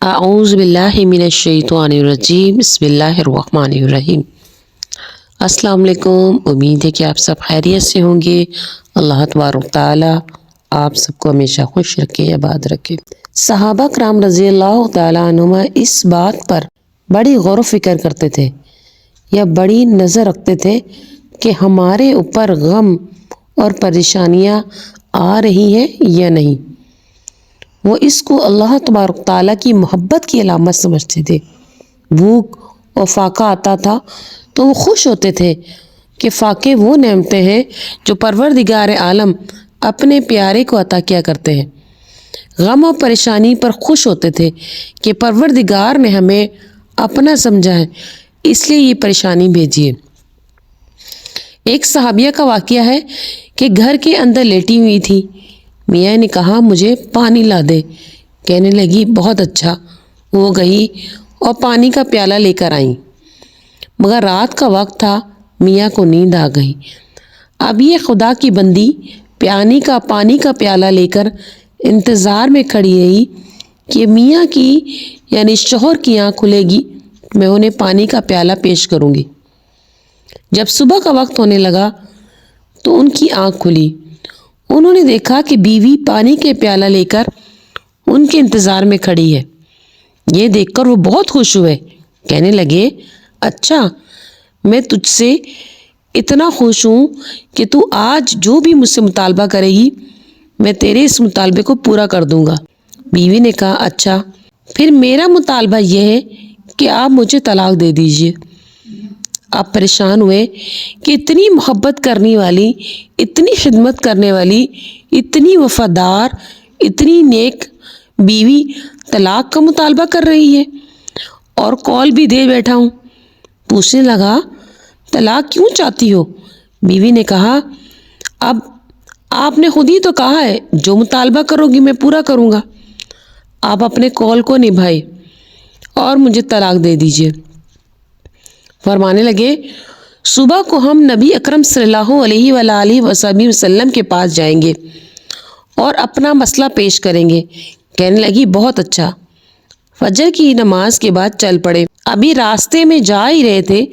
اعوذ باللہ من الشیطان الرجیم بسم اللہ الرحمن الرحیم۔ السلام علیکم، امید ہے کہ آپ سب خیریت سے ہوں گے۔ اللہ تبارک تعالیٰ آپ سب کو ہمیشہ خوش رکھے، آباد رکھے۔ صحابہ کرام رضی اللہ تعالیٰ عنہما اس بات پر بڑی غور و فکر کرتے تھے یا بڑی نظر رکھتے تھے کہ ہمارے اوپر غم اور پریشانیاں آ رہی ہیں یا نہیں۔ وہ اس کو اللہ تبارک تعالیٰ کی محبت کی علامت سمجھتے تھے۔ بھوک اور فاقہ آتا تھا تو وہ خوش ہوتے تھے کہ فاقے وہ نعمتیں ہیں جو پروردگار عالم اپنے پیارے کو عطا کیا کرتے ہیں۔ غم اور پریشانی پر خوش ہوتے تھے کہ پروردگار نے ہمیں اپنا سمجھا ہے، اس لیے یہ پریشانی بھیجی ہے۔ ایک صحابیہ کا واقعہ ہے کہ گھر کے اندر لیٹی ہوئی تھی۔ میاں نے کہا مجھے پانی لا دے۔ کہنے لگی بہت اچھا۔ وہ گئی اور پانی کا پیالہ لے کر آئیں، مگر رات کا وقت تھا، میاں کو نیند آ گئی۔ اب یہ خدا کی بندی پانی کا پیالہ لے کر انتظار میں کھڑی رہی کہ میاں کی یعنی شوہر کی آنکھ کھلے گی، میں انہیں پانی کا پیالہ پیش کروں گی۔ جب صبح کا وقت ہونے لگا تو ان کی آنکھ کھلی۔ انہوں نے دیکھا کہ بیوی پانی کے پیالہ لے کر ان کے انتظار میں کھڑی ہے۔ یہ دیکھ کر وہ بہت خوش ہوئے، کہنے لگے اچھا، میں تجھ سے اتنا خوش ہوں کہ تو آج جو بھی مجھ سے مطالبہ کرے گی میں تیرے اس مطالبے کو پورا کر دوں گا۔ بیوی نے کہا اچھا، پھر میرا مطالبہ یہ ہے کہ آپ مجھے طلاق دے دیجئے۔ آپ پریشان ہوئے کہ اتنی محبت کرنے والی، اتنی خدمت کرنے والی، اتنی وفادار، اتنی نیک بیوی طلاق کا مطالبہ کر رہی ہے اور قول بھی دے بیٹھا ہوں۔ پوچھنے لگا طلاق کیوں چاہتی ہو؟ بیوی نے کہا اب آپ نے خود ہی تو کہا ہے جو مطالبہ کرو گی میں پورا کروں گا۔ آپ اپنے قول کو نبھائے اور مجھے طلاق دے دیجیے۔ فرمانے لگے صبح کو ہم نبی اکرم صلی اللہ علیہ وآلہ وسلم کے پاس جائیں گے اور اپنا مسئلہ پیش کریں گے۔ کہنے لگی بہت اچھا۔ فجر کی نماز کے بعد چل پڑے۔ ابھی راستے میں جا ہی رہے تھے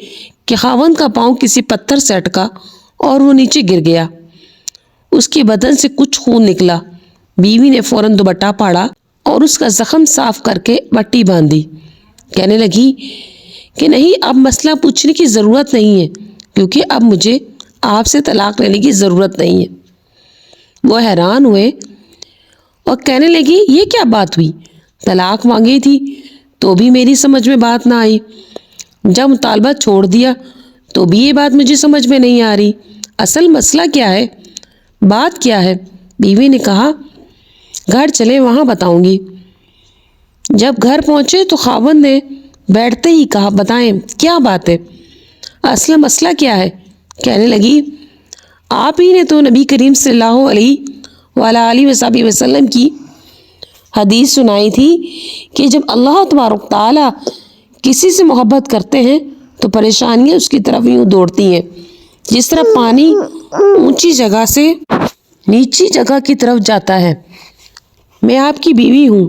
کہ خاوند کا پاؤں کسی پتھر سے اٹکا اور وہ نیچے گر گیا۔ اس کے بدن سے کچھ خون نکلا۔ بیوی نے فوراً دوپٹہ پاڑا اور اس کا زخم صاف کر کے پٹی باندھی۔ کہنے لگی کہ نہیں، اب مسئلہ پوچھنے کی ضرورت نہیں ہے کیونکہ اب مجھے آپ سے طلاق لینے کی ضرورت نہیں ہے۔ وہ حیران ہوئے اور کہنے لگی یہ کیا بات ہوئی؟ طلاق مانگی تھی تو بھی میری سمجھ میں بات نہ آئی، جب مطالبہ چھوڑ دیا تو بھی یہ بات مجھے سمجھ میں نہیں آ رہی۔ اصل مسئلہ کیا ہے؟ بات کیا ہے؟ بیوی نے کہا گھر چلے وہاں بتاؤں گی۔ جب گھر پہنچے تو خاوند نے بیٹھتے ہی کہا بتائیں کیا بات ہے، اصل مسئلہ کیا ہے؟ کہنے لگی آپ ہی نے تو نبی کریم صلی اللہ علیہ وآلہ وسلم کی حدیث سنائی تھی کہ جب اللہ تبارک تعالیٰ کسی سے محبت کرتے ہیں تو پریشانیاں اس کی طرف یوں دوڑتی ہیں جس طرح پانی اونچی جگہ سے نیچی جگہ کی طرف جاتا ہے۔ میں آپ کی بیوی ہوں،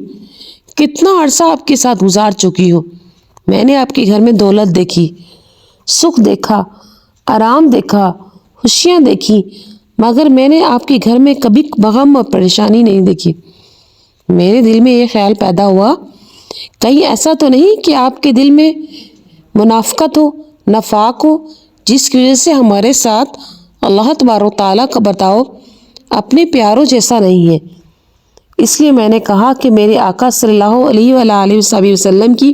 کتنا عرصہ آپ کے ساتھ گزار چکی ہوں۔ میں نے آپ کے گھر میں دولت دیکھی، سکھ دیکھا، آرام دیکھا، خوشیاں دیکھی، مگر میں نے آپ کے گھر میں کبھی غم اور پریشانی نہیں دیکھی۔ میرے دل میں یہ خیال پیدا ہوا کہیں ایسا تو نہیں کہ آپ کے دل میں منافقت ہو، نفاق ہو، جس کی وجہ سے ہمارے ساتھ اللہ تبارک تعالیٰ کا برتاؤ اپنے پیاروں جیسا نہیں ہے۔ اس لیے میں نے کہا کہ میرے آقا صلی اللہ علیہ وآلہ وسلم کی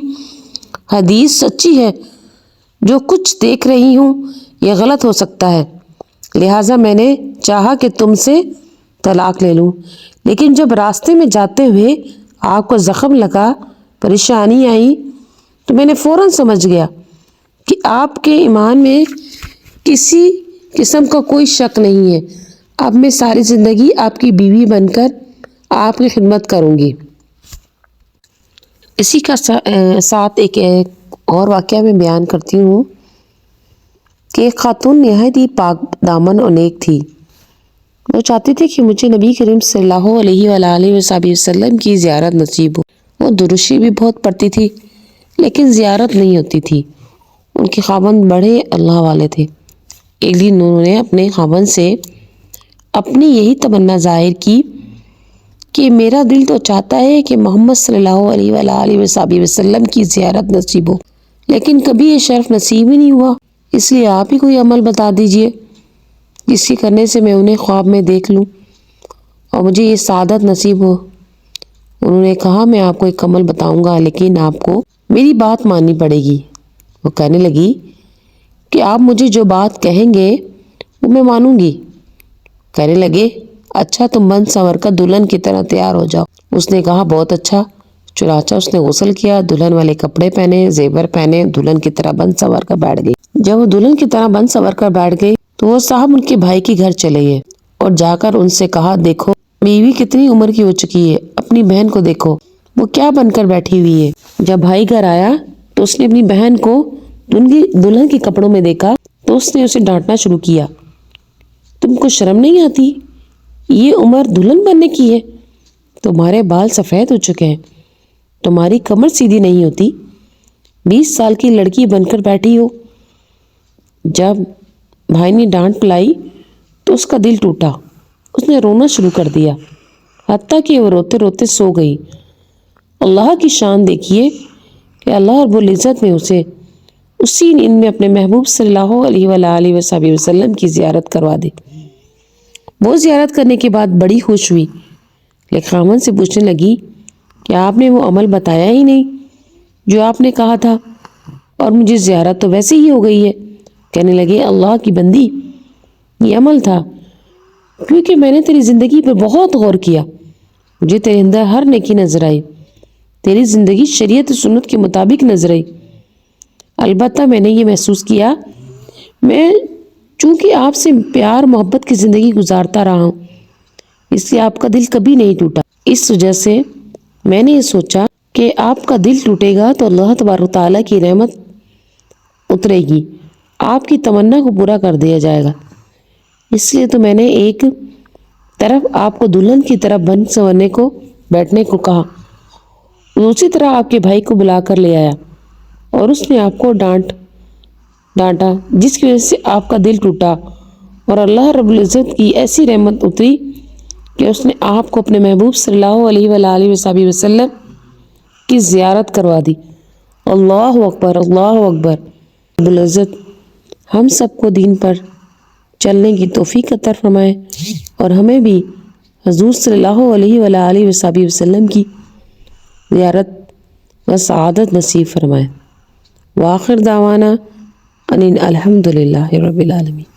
حدیث سچی ہے، جو کچھ دیکھ رہی ہوں یہ غلط ہو سکتا ہے، لہٰذا میں نے چاہا کہ تم سے طلاق لے لوں۔ لیکن جب راستے میں جاتے ہوئے آپ کو زخم لگا، پریشانی آئی، تو میں نے فوراً سمجھ گیا کہ آپ کے ایمان میں کسی قسم کا کوئی شک نہیں ہے۔ اب میں ساری زندگی آپ کی بیوی بن کر آپ کی خدمت کروں گی۔ اسی کا ساتھ ایک اور واقعہ میں بیان کرتی ہوں کہ ایک خاتون نہایت ہی پاک دامن اور نیک تھی۔ وہ چاہتی تھی کہ مجھے نبی کریم صلی اللہ علیہ وآلہ وسلم کی زیارت نصیب ہو۔ وہ درشی بھی بہت پڑھتی تھی لیکن زیارت نہیں ہوتی تھی۔ ان کے خاوند بڑے اللہ والے تھے۔ ایک دن انہوں نے اپنے خاوند سے اپنی یہی تمنا ظاہر کی کہ میرا دل تو چاہتا ہے کہ محمد صلی اللہ علیہ وآلہ وسلم کی زیارت نصیب ہو، لیکن کبھی یہ شرف نصیب ہی نہیں ہوا، اس لیے آپ ہی کوئی عمل بتا دیجئے جس کے کرنے سے میں انہیں خواب میں دیکھ لوں اور مجھے یہ سعادت نصیب ہو۔ انہوں نے کہا میں آپ کو ایک عمل بتاؤں گا لیکن آپ کو میری بات ماننی پڑے گی۔ وہ کہنے لگی کہ آپ مجھے جو بات کہیں گے وہ میں مانوں گی۔ کہنے لگے اچھا تم بن سنور کر دلہن کی طرح تیار ہو جاؤ۔ اس نے کہا بہت اچھا۔ چنانچہ اس نے غسل کیا، دلہن والے کپڑے پہنے، زیور پہنے، دلہن کی طرح بن سنور کر بیٹھ گئی۔ جب وہ دلہن کی طرح بن سنور کر بیٹھ گئی تو وہ صاحب ان کے بھائی کے گھر چلے گئے اور جا کر ان سے کہا دیکھو بیوی کتنی عمر کی ہو چکی ہے، اپنی بہن کو دیکھو وہ کیا بن کر بیٹھی ہوئی ہے۔ جب بھائی گھر آیا تو اس نے اپنی بہن کو دلہن کے کپڑوں میں دیکھا تو اس نے اسے ڈانٹنا شروع کیا، تم کو شرم نہیں آتی؟ یہ عمر دلہن بننے کی ہے، تمہارے بال سفید ہو چکے ہیں، تمہاری کمر سیدھی نہیں ہوتی، 20 سال کی لڑکی بن کر بیٹھی ہو۔ جب بھائی نے ڈانٹ پلائی تو اس کا دل ٹوٹا، اس نے رونا شروع کر دیا، حتیٰ کہ وہ روتے روتے سو گئی۔ اللہ کی شان دیکھیے کہ اللہ رب العزت نے اسے اسی نیند میں اپنے محبوب صلی اللہ علیہ وآلہ وسلم کی زیارت کروا دی۔ وہ زیارت کرنے کے بعد بڑی خوش ہوئی، لیکن خاوند سے پوچھنے لگی کہ آپ نے وہ عمل بتایا ہی نہیں جو آپ نے کہا تھا، اور مجھے زیارت تو ویسے ہی ہو گئی ہے۔ کہنے لگے اللہ کی بندی یہ عمل تھا کیونکہ میں نے تیری زندگی پر بہت غور کیا، مجھے تیرے اندر ہر نیکی نظر آئی، تیری زندگی شریعت و سنت کے مطابق نظر آئی۔ البتہ میں نے یہ محسوس کیا میں چونکہ آپ سے پیار محبت کی زندگی گزارتا رہا ہوں اس لیے آپ کا دل کبھی نہیں ٹوٹا۔ اس وجہ سے میں نے یہ سوچا کہ آپ کا دل ٹوٹے گا تو اللہ تبارک و تعالیٰ کی رحمت اترے گی، آپ کی تمنا کو پورا کر دیا جائے گا، اس لیے تو میں نے ایک طرف آپ کو دلہن کی طرف بن سنورنے کو بیٹھنے کو کہا، دوسری طرح آپ کے بھائی کو بلا کر لے آیا اور اس نے آپ کو ڈانٹا جس کی وجہ سے آپ کا دل ٹوٹا اور اللہ رب العزت کی ایسی رحمت اتری کہ اس نے آپ کو اپنے محبوب صلی اللہ علیہ وآلہ وسلم کی زیارت کروا دی۔ اللہ اکبر، اللہ اکبر۔ رب العزت ہم سب کو دین پر چلنے کی توفیق عطا فرمائے اور ہمیں بھی حضور صلی اللہ علیہ وآلہ وسلم کی زیارت و سعادت نصیب فرمائے۔ وآخر دعوانا ان الحمد للہ رب العالمین۔